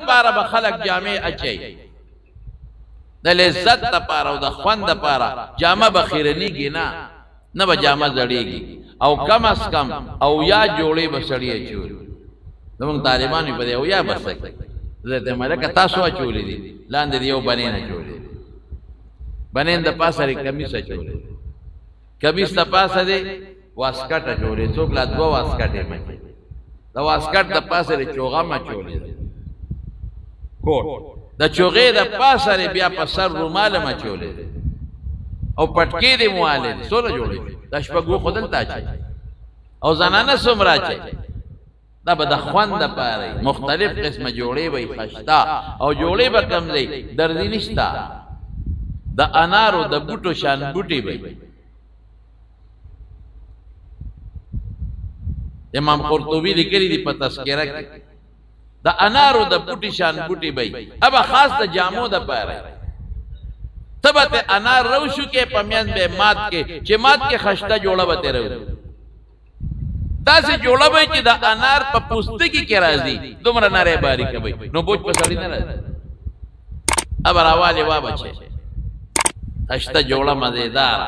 دپاره به خلک جامې اچوي د لذت دپاره او د خوند دپاره جامه به خیرنېږي نه به جامه زړېږي او کم از کم اویا جوړې به سړي اچولي زمونږ طالبان په دې اویا بس زه ته ملکه تاسو اچولې دي لاندې د یو بنین اچولې بنین د پاسه یې کمیس اچولې کمیس د پاسه دی واسکټ اچولې څوک لا دوه واسکټې مچې د واسکټ د پاسه یې چوغم اچولې کوټ د چوغې د پاسه یې بیا په سر رومال اچولې او پټکې دې موالې سونه جوړې د شپږو خدل تا چي او زنانه څومره چي دا به د خوند دپاره مختلف قسمه جوړې به خشتا او جوړې به کم دی دردي نشته د انارو د بوټو شان بوټي به امام قرطبي لیکلي دي په تذکره کې د انارو د بوټي شان بوټي به ابا خاص د جامو دپاره تبته انار روشو کې پمیان به مات کې چې مات کې خشتا جوړه به تیرو دا سه جوړه به چې د انار په پوستکي کې راځي دومره نری باریک وي نو بوج په سړی نه راځي اب راواله وا بچي خشتا جوړه مزیدار